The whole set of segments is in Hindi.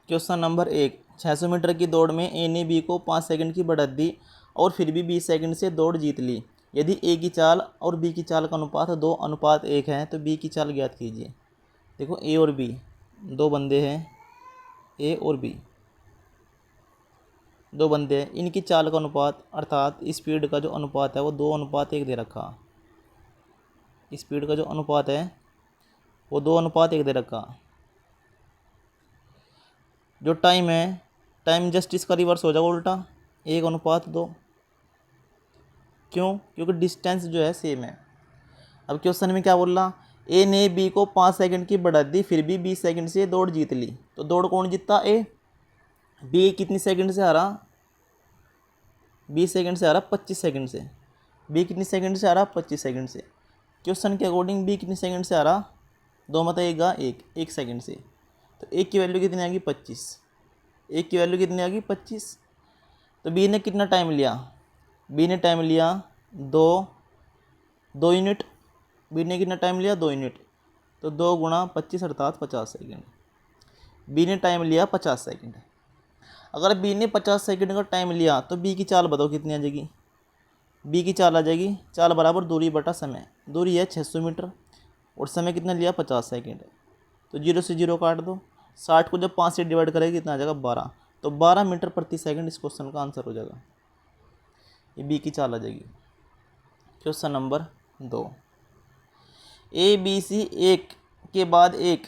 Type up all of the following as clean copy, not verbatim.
क्वेश्चन नंबर 1, 600 मीटर की दौड़ में ए ने बी को 5 सेकंड की बढ़त दी और फिर भी 20 सेकंड से दौड़ जीत ली। यदि ए की चाल और बी की चाल का अनुपात 2:1 है तो बी की चाल ज्ञात कीजिए। देखो ए और बी दो बंदे हैं, ए और बी दो बंदे हैं, इनकी चाल का अनुपात अर्थात स्पीड का जो अनुपात है वो 2:1 दे रखा। स्पीड का जो अनुपात है वो 2:1 दे रखा। जो टाइम है, टाइम जस्ट इसका रिवर्स हो जाएगा उल्टा, 1:2। क्यों? क्योंकि डिस्टेंस जो है सेम है। अब क्वेश्चन में क्या बोल रहा, ए ने बी को 5 सेकंड की बढ़त दी फिर भी 20 सेकंड से दौड़ जीत ली। तो दौड़ कौन जीतता? ए। बी कितनी सेकंड से हारा? 20 सेकंड से हारा 25 सेकंड से। बी कितनी सेकंड से हारा? 25 सेकंड से। क्वेश्चन के अकॉर्डिंग बी कितनी सेकंड से हारा? 2 × 1 सेकंड से। तो एक की वैल्यू कितनी आ गई? 25। एक की वैल्यू कितनी आ गई? 25। तो बी ने कितना टाइम लिया? बी ने टाइम लिया 2 यूनिट। बी ने कितना टाइम लिया? 2 यूनिट। तो 2 × 25 अर्थात 50 सेकंड। बी ने टाइम लिया 50 सेकंड। अगर बी ने 50 सेकंड का टाइम लिया तो बी की चाल बताओ कितनी आ जाएगी? बी की चाल आ जाएगी, चाल बराबर दूरी बटा समय। दूरी है 600 मीटर और समय कितना लिया? 50 सेकंड। तो 0 से 0 काट दो। 60 को जब 5 से डिवाइड करेगी कितना आ जाएगा? 12। तो 12 मीटर प्रति सेकंड इस क्वेश्चन का आंसर हो जाएगा। ये बी की चाल आ जाएगी। Question number 2, A B C एक के बाद एक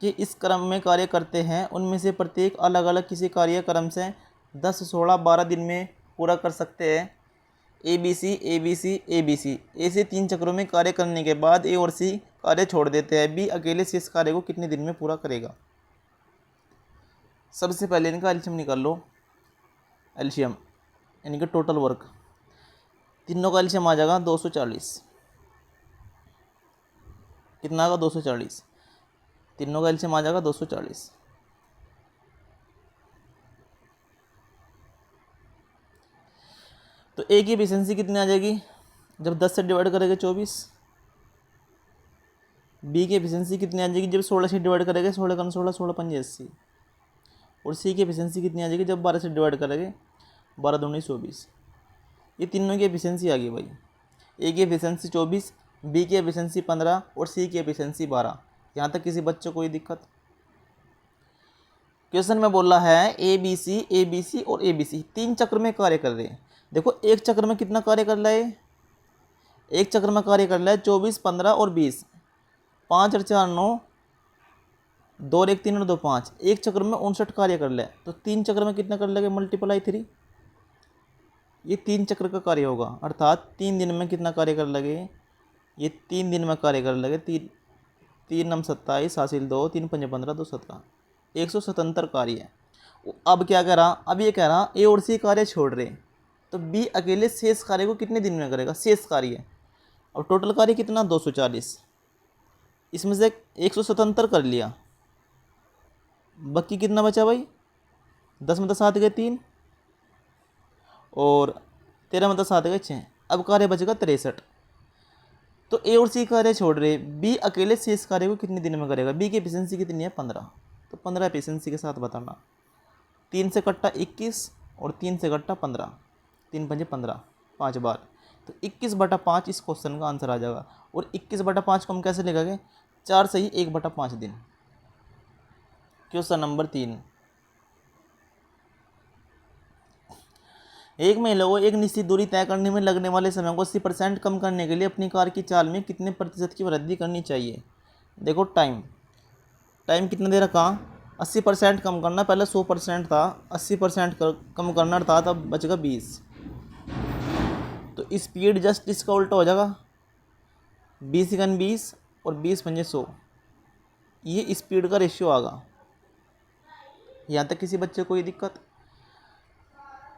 के इस क्रम में कार्य करते हैं, उनमें से प्रत्येक अलग अलग किसी कार्यक्रम से 10, 16, 12 दिन में पूरा कर सकते हैं। A B C A B C A B C A से 3 चक्रों में कार्य करने के बाद ए और सी कार्य छोड़ देते हैं। बी अकेले से इस कार्य को कितने दिन में पूरा करेगा? सबसे पहले इनका एलसीएम निकाल लो। एलसीएम यानी कि टोटल वर्क, तीनों का एलसीएम आ जाएगा 240। कितना आएगा? 240। तीनों का एलसीएम आ जाएगा 240। तो ए की एफिशिएंसी कितनी आ जाएगी जब 10 से डिवाइड करेंगे? 24। बी की एफिशिएंसी कितनी आ जाएगी जब 16 से डिवाइड करेंगे? 16 × 16 16 × 5 80। और सी की एफिशिएंसी कितनी आ जाएगी जब 12 से डिवाइड करेंगे? 12 दूनी 24। ये तीनों की एफिशिएंसी आ गई भाई। ए की एफिशिएंसी 24, बी की एफिशिएंसी 15 और सी की एफिशिएंसी 12। यहाँ तक किसी बच्चे को कोई दिक्कत? क्वेश्चन में बोला है ए बी सी और ए बी सी 3 चक्र में कार्य कर रहे हैं। देखो एक चक्र में कितना कार्य कर रहा है? एक चक्र में कार्य कर रहा है 24, 15 और 20। 5 और 4 9, 2 और 1 3 और 2 5। एक चक्र में 59 कार्य कर ले। तो 3 चक्र में कितना कर लेंगे? × 3। ये 3 चक्र का कार्य होगा अर्थात 3 दिन में कितना कार्य कर लगे? ये 3 दिन में कार्य कर लगे। 3 9 27, हासिल 2, 3 5 15, 2 17, 177 कार्य है। अब क्या कह रहा? अब ये कह रहा ए और सी कार्य छोड़ रहे, तो बी अकेले शेष कार्य को कितने दिन में करेगा? शेष कार्य। और टोटल कार्य कितना? 240। इसमें से 177 कर लिया, बाकी कितना बचा भाई? 10 में 10 हाथ गए 3 और 13 में 10 हाथ गए 6। अब कार्य बचेगा 63। तो ए और सी कार्य छोड़ रहे, बी अकेले शेष कार्य को कितने दिन में करेगा? बी की एफिशिएंसी कितनी है? 15। तो 15 एफिशिएंसी के साथ बताना। 3 से कट्टा 21 और 3 से कट्टा 15, 3 पंजे 15, 5 बार। तो 21/5 इस क्वेश्चन का आंसर आ जाएगा। और 21/5 को हम कैसे लिखेंगे? 4 सही 1/5 दिन। क्वेश्चन नंबर 3, एक महिला को एक निश्चित दूरी तय करने में लगने वाले समय को 80% कम करने के लिए अपनी कार की चाल में कितने प्रतिशत की वृद्धि करनी चाहिए? देखो टाइम कितना दे रखा? 80% कम करना। पहले 100% था, 80% कम करना अर्थात अब बचेगा 20। तो स्पीड जस्ट इसका उल्टा हो जाएगा, 20 × 20 और 20 पंजे 100। ये स्पीड का रेशियो आगा। यहाँ तक किसी बच्चे को कोई दिक्कत?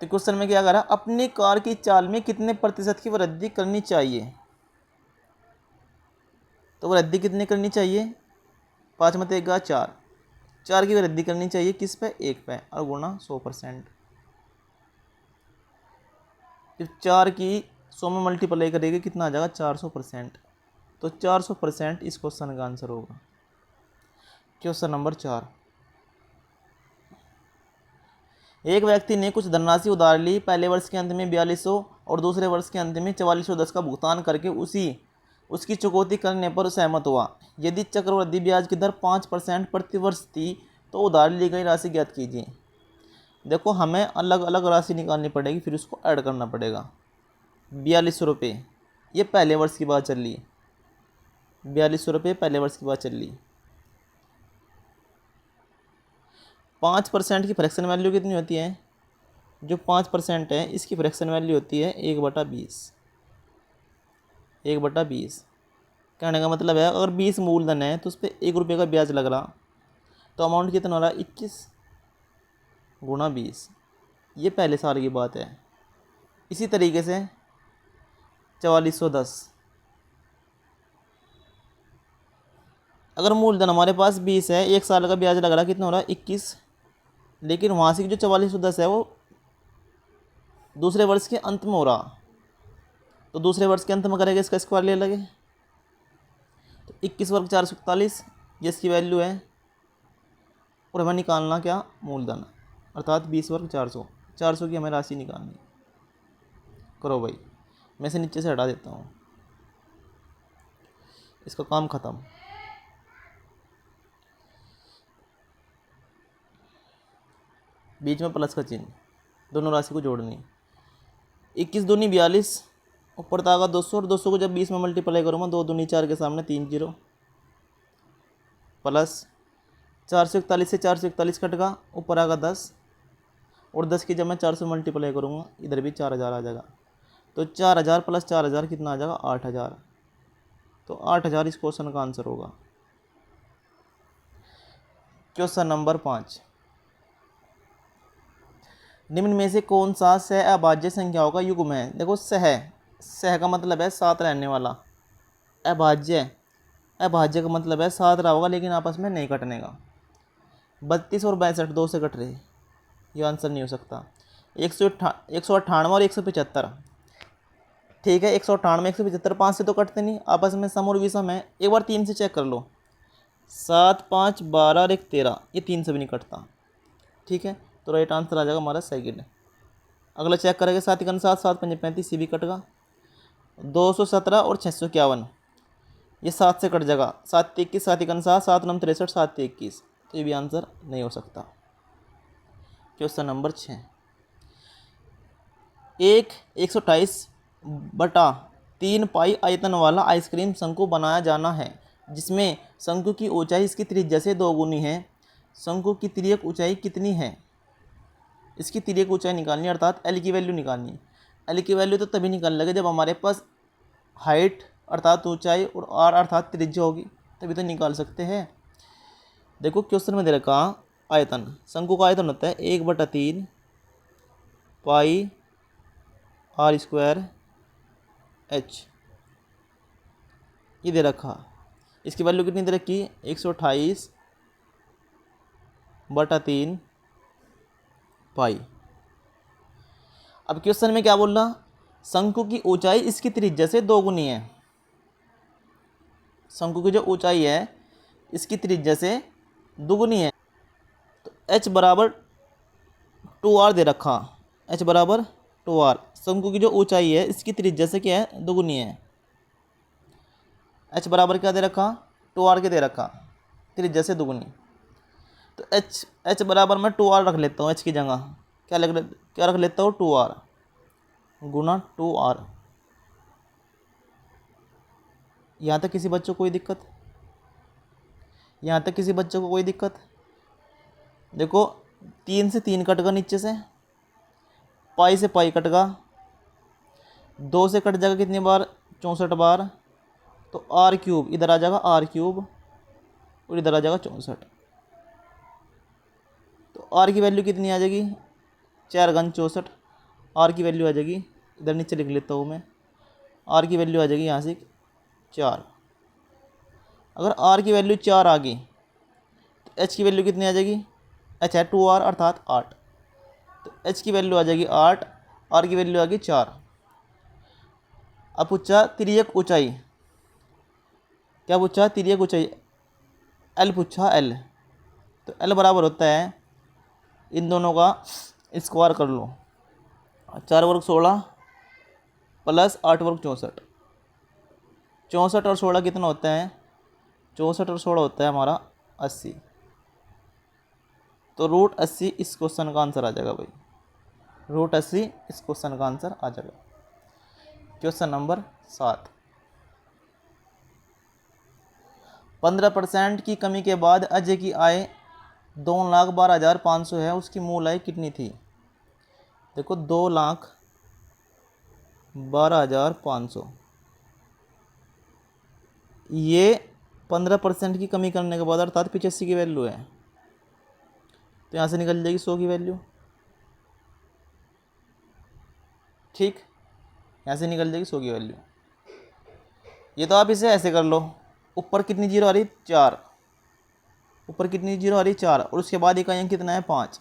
तो क्वेश्चन में क्या करा? अपनी कार की चाल में कितने प्रतिशत की वृद्धि करनी चाहिए? तो वृद्धि कितनी करनी चाहिए? 5 में 1 4, 4 की वृद्धि करनी चाहिए किस पे? 1 पे, और गुणा 100%। जब 4 की 100 में मल्टीप्लाई करेंगे कितना आ जाएगा? 400%। तो 400% इस क्वेश्चन का आंसर होगा। क्वेश्चन नंबर 4, एक व्यक्ति ने कुछ धनराशि उधार ली, पहले वर्ष के अंत में 4200 और दूसरे वर्ष के अंत में 4410 का भुगतान करके उसकी चुकौती करने पर सहमत हुआ। यदि चक्रवृद्धि ब्याज की दर 5% प्रति वर्ष थी तो उधार ली गई राशि ज्ञात कीजिए। देखो हमें अलग अलग राशि निकालनी पड़ेगी, फिर उसको ऐड करना पड़ेगा। 4200 रुपये ये पहले वर्ष की बात चल रही है, 4200 रुपये पहले वर्ष की बात चल रही है। 5% की फ्रैक्शन वैल्यू कितनी होती है? जो 5% है इसकी फ्रैक्शन वैल्यू होती है 1/20। 1/20 कहने का मतलब है अगर 20 मूलधन है तो उस पर 1 रुपये का ब्याज लग रहा, तो अमाउंट कितना हो रहा है? 21 गुणा 20। ये पहले साल की बात है। इसी तरीके से 4410, अगर मूलधन हमारे पास 20 है, 1 साल का ब्याज लग रहा कितना हो रहा है? 21। लेकिन वहाँ से जो 4410 है वो दूसरे वर्ष के अंत में हो रहा, तो दूसरे वर्ष के अंत में करेंगे इसका स्क्वायर ले लगे, तो 21 वर्ग 441 ये इसकी वैल्यू है। और हमें निकालना क्या? मूलधन, अर्थात 20 वर्ग 400 की हमें राशि निकालनी। करो भाई, मैं से नीचे से हटा देता हूँ, इसका काम ख़त्म। बीच में प्लस का चिन्ह, दोनों राशि को जोड़नी। 21 दूनी 42, ऊपर तो आगा 200 और 200 को जब 20 में मल्टीप्लाई करूँगा 2 दूनी 4 के सामने 3 0, प्लस 441 से 441 कटेगा, ऊपर आगा 10 और 10 की जब मैं 400 मल्टीप्लाई करूँगा इधर भी 4000 आ जाएगा, तो 4000 प्लस 4000 कितना आ जाएगा? 8000। तो 8000 इस क्वेश्चन का आंसर होगा। क्वेश्चन नंबर 5, निम्न में से कौन सा सह अभाज्य संख्याओं का युग्म है? देखो सह का मतलब है साथ रहने वाला, अभाज्य का मतलब है साथ रहा होगा लेकिन आपस में नहीं कटने का। 32 और 62 2 से कट रहे, ये आंसर नहीं हो सकता। 198 और 175, ठीक है 198 175 5 से तो कटते नहीं, आपस में सम और विषम है। एक बार 3 से चेक कर लो, 7 5 12 और 1 13, ये 3 से भी नहीं कटता, ठीक है। तो राइट आंसर आ जाएगा हमारा सेकंड। अगला चेक करेंगे 7 1 7 7 5 35, ये भी कटेगा। 217 और 651 ये 7 से कट जाएगा, 7 21 7 1 7 7 9 63 7 21, तो ये भी आंसर नहीं हो सकता। क्वेश्चन नंबर 6, 1/128 पाई आयतन वाला आइसक्रीम शंकु बनाया जाना है, जिसमें शंकु की ऊंचाई इसकी त्रिज्या से 2 गुनी है। शंकु की तिर्यक ऊंचाई कितनी है? इसकी तिर्यक ऊंचाई निकालनी, अर्थात एल की वैल्यू निकालनी। एल की वैल्यू तो तभी निकाल लगे जब हमारे पास हाइट अर्थात ऊंचाई और आर अर्थात त्रिज्या होगी, तभी तो निकाल सकते हैं। देखो क्वेश्चन में दे रखा आयतन, शंकु का आयतन होता है 1/3 पाई आर स्क्वायर एच, ये दे रखा। इसकी वैल्यू कितनी दे रखी? 128/3 पाई। अब क्वेश्चन में क्या बोल रहा? शंकु की ऊंचाई इसकी त्रिज्या से 2 गुनी है। शंकु की जो ऊंचाई है इसकी त्रिज्या से 2 गुनी है, तो h बराबर 2r दे रखा, h बराबर 2r। शंकु की जो ऊंचाई है इसकी त्रिज्या से क्या है? 2 गुनी है। h बराबर क्या दे रखा? 2r के दे रखा, त्रिज्या से 2 गुनी। तो h बराबर मैं 2r रख लेता हूँ, h की जगह क्या रख लेता हूँ? 2r गुना 2r। यहाँ तक किसी बच्चों को कोई दिक्कत? यहाँ तक किसी बच्चों को कोई दिक्कत? देखो 3 से 3 कट गया, नीचे से पाई से पाई कट गया, 2 से कट जाएगा कितनी बार? 64 बार, तो आर क्यूब इधर आ जाएगा, आर क्यूब और इधर आ जाएगा 64। तो आर की वैल्यू कितनी आ जाएगी? 4 घन 64, आर की वैल्यू आ जाएगी, इधर नीचे लिख लेता हूँ मैं, आर की वैल्यू आ जाएगी यहाँ से 4। अगर आर की वैल्यू 4 आ गई तो एच की वैल्यू कितनी आ जाएगी? एच है 2r अर्थात 8, तो एच की वैल्यू आ जाएगी 8, आर की वैल्यू आ गई 4। अब पूछा तिर्यक ऊंचाई, क्या पूछा? तिर्यक ऊंचाई एल पूछा, एल। तो एल बराबर होता है इन दोनों का स्क्वायर कर लो, 4 वर्ग 16 प्लस 8 वर्ग 64, 64 और 16 कितना होता है, 64 और 16 होता है हमारा 80। तो √80 इस क्वेश्चन का आंसर आ जाएगा भाई, √80 इस क्वेश्चन का आंसर आ जाएगा। क्वेश्चन नंबर 7, 15% की कमी के बाद अजय की आय 2,12,500 है, उसकी मूल आय कितनी थी। देखो 2,12,500, ये 15% की कमी करने के बाद अर्थात 85 की वैल्यू है, तो यहाँ से निकल जाएगी 100 की वैल्यू। ठीक, यहाँ से निकल जाएगी 100 की वैल्यू। ये तो आप इसे ऐसे कर लो, ऊपर कितनी जीरो आ रही, 4, ऊपर कितनी जीरो आ रही, 4, और उसके बाद इकाइयाँ कितना है, 5।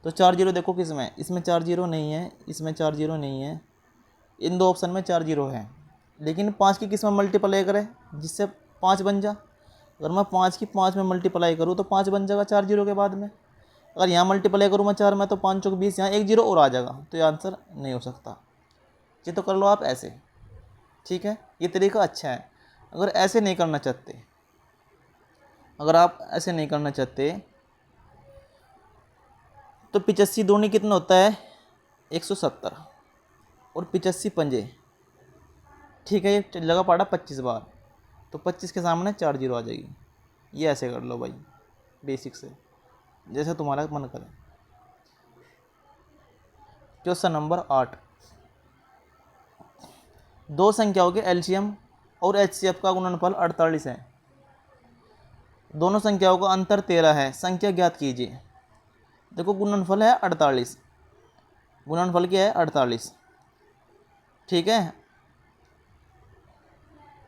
तो 4 जीरो देखो किस में, इसमें 4 जीरो नहीं है, इसमें 4 जीरो नहीं है, इन दो ऑप्शन में 4 जीरो है, लेकिन 5 की किस में मल्टीप्लाई करें जिससे 5 बन जा। अगर मैं 5 की 5 में मल्टीप्लाई करूँ तो 5 बन जाएगा 4 जीरो के बाद में। अगर यहाँ मल्टीप्लाई करूँ मैं 4 में तो 5 चौक 20, यहाँ 1 जीरो और आ जाएगा, तो ये आंसर नहीं हो सकता। ये तो कर लो आप ऐसे, ठीक है, ये तरीका अच्छा है। अगर ऐसे नहीं करना चाहते, अगर आप ऐसे नहीं करना चाहते तो 85 दूनी कितना होता है, 170, और 85 पंजे, ठीक है, ये जगह पड़ा 25 बार, तो 25 के सामने 4 जीरो आ जाएगी। ये ऐसे कर लो भाई बेसिक से, जैसे तुम्हारा मन करे। क्वेश्चन नंबर 8, दो संख्याओं के एलसीएम और एचसीएफ का गुणनफल 48 है, दोनों संख्याओं का अंतर 13 है, संख्या ज्ञात कीजिए। देखो गुणनफल है 48, गुणनफल क्या है 48, ठीक है।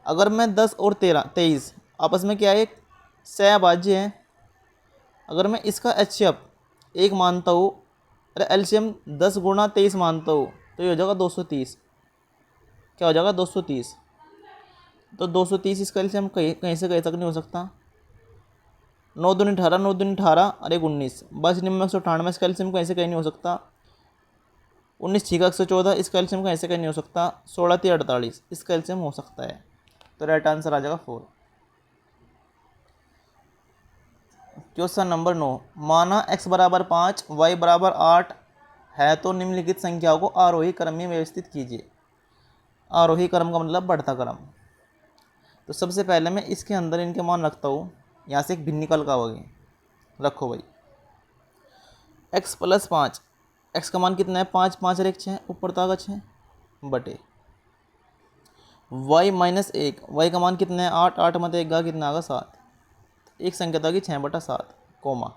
अगर मैं 10 और 23 आपस में क्या है, सहभाज्य है, अगर मैं इसका एचसीएफ 1 मानता हूँ, अरे एलसीएम 10 गुणा 23 मानता हूँ, तो ये हो जाएगा 230। क्या हो जाएगा 230, तो 230 इसका एलसीएम कहीं से कहीं तक नहीं हो सकता। 9 दूनी 18, 9 दूनी 18 और 1 19, बस 198, इसका एलसीएम कहीं से कहीं नहीं हो सकता। 19 छीका 114, इसका एलसीएम कहीं से कहीं नहीं हो सकता। 16 3 48, इसका एलसीएम हो सकता है, तो राइट आंसर आ जाएगा 4। क्वेश्चन नंबर 9, माना x बराबर 5 y बराबर 8 है, तो निम्नलिखित संख्याओं को आरोही क्रम में व्यवस्थित कीजिए। आरोही क्रम का मतलब बढ़ता क्रम। तो सबसे पहले मैं इसके अंदर इनके मान रखता हूँ, यहाँ से एक भिन्न निकल का होगी, रखो भाई। x + 5, x का मान कितना है, 5, 5 और 1 6, ऊपर तो आगा 6 बटे y - 1, y का मान कितना है, 8, 8 में 1 गा कितना आगा 7, एक संख्या तो आ गई 6/7, कोमा।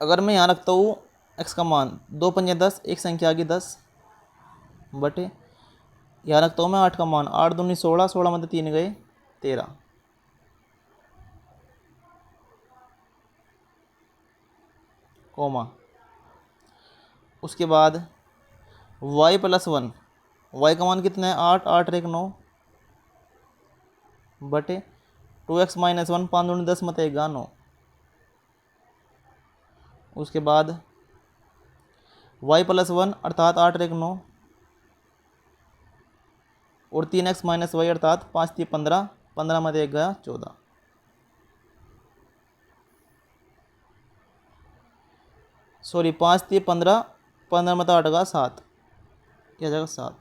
अगर मैं यहाँ रखता हूँ x का मान 2 पंजे 10, एक संख्या आ गई 10 बटे, यहाँ रखता हूँ मैं 8 का मान, 8 दूनी 16, 16 में 3 गए 13, कोमा। उसके बाद y + 1, y का मान कितना है, 8, 8 और 1 9 बटे 2x - 1, 5 दूनी 10 में 1 गा 9। उसके बाद y + 1 अर्थात 8 और 1 9, और 3x - y अर्थात 5 3 15, 15 में 1 गया 14। सॉरी 5 3 15, 15 में 8 गया 7, यह जाएगा 7।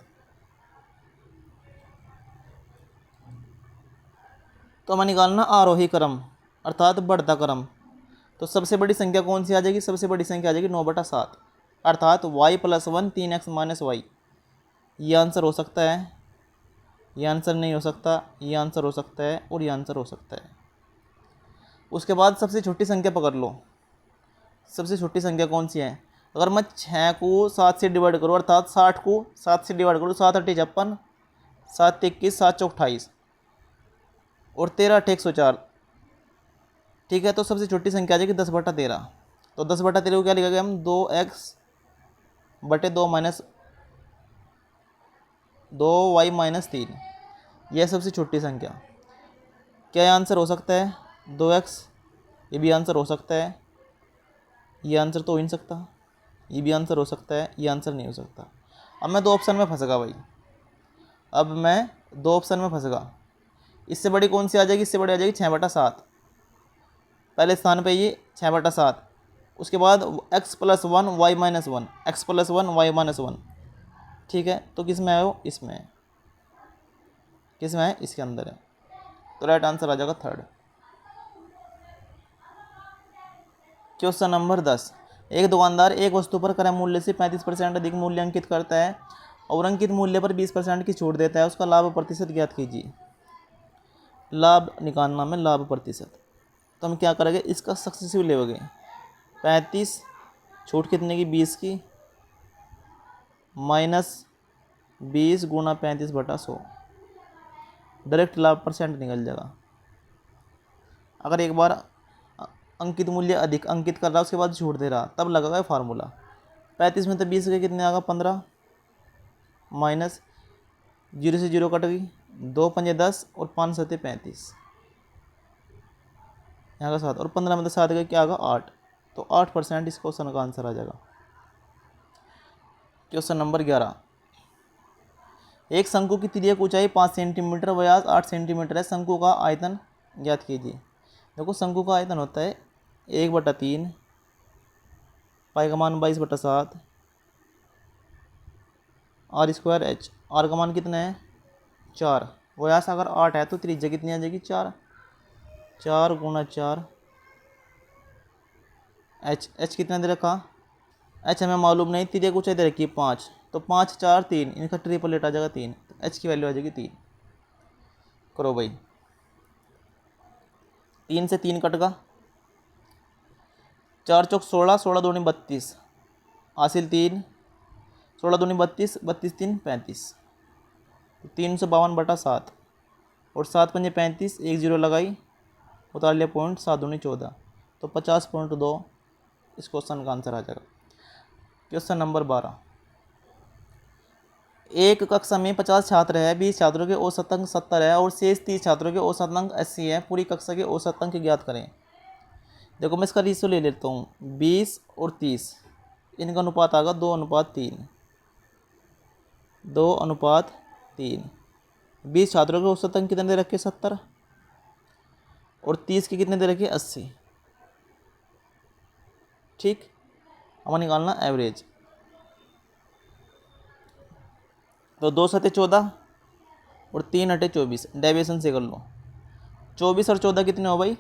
तो हमें निकालना आरोही क्रम अर्थात बढ़ता क्रम। तो सबसे बड़ी संख्या कौन सी आ जाएगी, सबसे बड़ी संख्या आ जाएगी 9/7, अर्थात y + 1 3x - y। ये आंसर हो सकता है, ये आंसर नहीं हो सकता, ये आंसर हो सकता है, और ये आंसर हो सकता है। उसके बाद सबसे छोटी संख्या पकड़ लो, सबसे छोटी संख्या कौन सी है। अगर मैं 6 को 7 से डिवाइड करूँ, अर्थात 60 को 7 से डिवाइड करूँ, 7 × 8 = 56, 7 × 21, 7 × 4 = 28, और 13 × 8 = 104, ठीक है। तो सबसे छोटी संख्या आ जाएगी 10/13। तो 10/13 को क्या लिखा गया हम, 2x बटे 2y - 3, यह सबसे छोटी संख्या। क्या आंसर हो सकता है 2x, ये भी आंसर हो सकता है, ये आंसर तो हो ही नहीं सकता, ये भी आंसर हो सकता है, ये आंसर नहीं हो सकता। अब मैं दो ऑप्शन में फंस गया भाई, अब मैं दो ऑप्शन में फंस गया। इससे बड़ी कौन सी आ जाएगी, इससे बड़ी आ जाएगी 6/7, पहले स्थान पे ये 6/7, उसके बाद x+1 y-1, x+1 y-1, ठीक है। तो किस में है वो, इसमें है, किस में है, इसके अंदर है। तो राइट आंसर आ जाएगा थर्ड। क्वेश्चन नंबर 10, एक दुकानदार एक वस्तु पर क्रय मूल्य से 35% अधिक मूल्य अंकित करता है और अंकित मूल्य पर 20% की छूट देता है, उसका लाभ प्रतिशत ज्ञात कीजिए। लाभ निकालना में लाभ प्रतिशत, तो हम क्या करेंगे, इसका सक्सेसिव लेंगे। 35 छूट कितने की, 20 की, -20 गुना 35/100, डायरेक्ट लाभ परसेंट निकल जाएगा। अगर एक बार अंकित मूल्य अधिक अंकित कर रहा है उसके बाद छूट दे रहा, तब लगेगा फार्मूला। 35 में तो 20 के कितने आएगा, 15, माइनस 0 से 0 कट गई, 2 पंजे 10 और 5 सत्ते 35, यहाँ का 7, और 15 में तो 7 का क्या आएगा, 8। तो 8% इस क्वेश्चन का आंसर आ जाएगा। क्वेश्चन नंबर 11, एक शंकु की तिर्यक ऊंचाई 5 सेंटीमीटर, व्यास 8 सेंटीमीटर है, शंकु का आयतन ज्ञात कीजिए। देखो शंकु का आयतन होता है 1/3, पाई का मान 22/7, r² h, r का मान कितना है 4, व्यास अगर 8 है तो त्रिज्या कितनी आ जाएगी 4, 4 गुना 4, h कितना दे रखा, h हमें मालूम नहीं, तिर्यक ऊंचाई दे रखी है 5, तो 5 4 3, इनका ट्रिपलेट आ जाएगा 3, तो h की वैल्यू आ जाएगी 3। करो भाई, 3 से 3 कट का, 4 चौक 16, 16 दूनी 32, हासिल 3, 16 दूनी 32, 32 3 35, 352/7, और 7 पंजे 35, 1 0 लगाई, उतार लिया पॉइंट, 7 दूनी 14, तो 50.2 इस क्वेश्चन का आंसर आ जाएगा। क्वेश्चन नंबर 12, एक कक्षा में 50 छात्र है, 20 छात्रों के औसत अंक 70 है और शेष 30 छात्रों के औसत अंक 80 है, पूरी कक्षा के औसत अंक ज्ञात करें। देखो मैं इसका रेशियो ले लेता हूँ, 20 और 30, इनका अनुपात आएगा 2:3, 2:3। 20 छात्रों के औसत अंक कितने दे रखे, 70, और 30 के कितने दे रखे, 80, ठीक। हमें निकालना एवरेज, तो 2 सत्ते 14 और 3 अटे 24, डेविएशन से कर लो। 24 और 14 कितने हो भाई,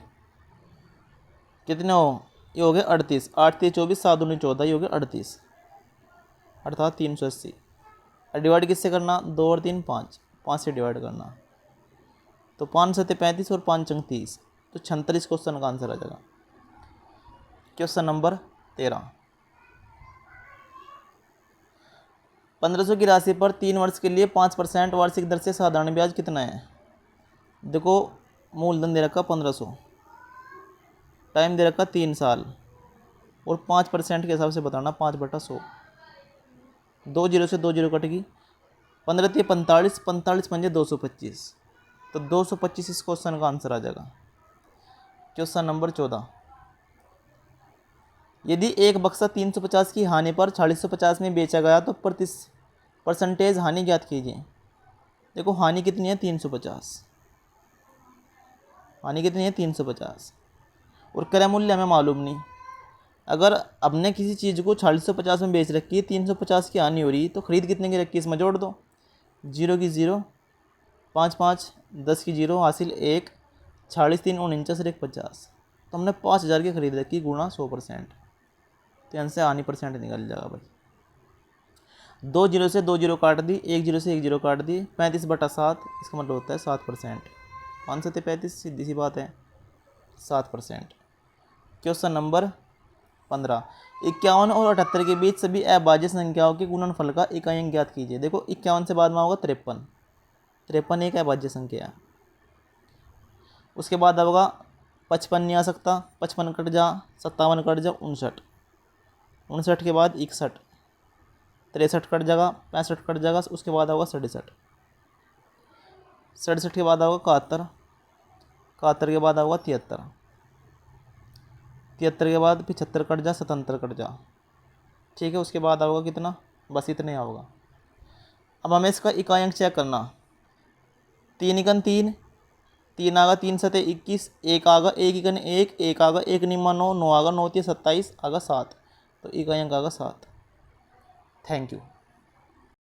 कितने हो, ये हो गए 38, 8 3 24, 7 दूनी 14, ये हो गए 38, अर्थात 380। और डिवाइड किससे करना, 2 और 3 5, 5 से डिवाइड करना, तो 5 सत्ते 35 और 5 चंग 30, तो 36 क्वेश्चन का आंसर आ जाएगा। क्वेश्चन नंबर 13, 1500 की राशि पर 3 वर्ष के लिए 5% वार्षिक दर से साधारण ब्याज कितना है। देखो मूलधन दे रखा 1500, टाइम दे रखा 3 साल, और 5% के हिसाब से बताना, 5/100, 2 0 से 2 0 कट गई, 15 3 45, 45 पंजे 225, तो 225 इस क्वेश्चन का आंसर आ जाएगा। क्वेश्चन नंबर 14, यदि एक बक्सा 350 की हानि पर 450 में बेचा गया तो परसेंटेज हानि ज्ञात कीजिए। देखो हानि कितनी है, 350, हानि कितनी है 350, और क्रय मूल्य हमें मालूम नहीं। अगर हमने किसी चीज़ को 450 में बेच रखी है, 350 की हानि हो रही, तो खरीद कितने की रखी है, इसमें जोड़ दो, 0 की 0, 5 5 10 की 0, हासिल 1, 40 3 49 और 1 50, तो हमने 5000 की खरीद रखी गुणा 100%, तो यहाँ से हानि परसेंट निकल जाएगा भाई। 2 0 से 2 0 काट दी, 1 0 से 1 0 काट दी, 35/7, इसका मतलब होता है 7%, 5 से 35, सीधी सी बात है 7%। क्वेश्चन नंबर 15, 51 और 78 के बीच सभी अभाज्य संख्याओं के गुणनफल का इकाई अंक ज्ञात कीजिए। देखो 51 से बाद में होगा 53, 53 एक अभाज्य संख्या है। उसके बाद होगा 55 नहीं आ सकता, 55 कट जा, 57 कट जा, 59, 59 के बाद 61, 63 कट जाएगा, 65 कट जाएगा, उसके बाद होगा 67, 67 के बाद होगा 71, 71 के बाद होगा 73, 73 के बाद 75 कट जा, 77 कट जा, ठीक है। उसके बाद आओगा कितना, बस इतने आओगा। अब हमें इसका इकाई अंक चेक करना। 3 एकन 3, 3 आगा, 3 सते 21, 1 आगा, 1 एकन 1, 1 आगा, 1 निम्मा 9, 9 आगा, 9 3 27 आगा 7, तो इकाई अंक आगा 7। Thank you.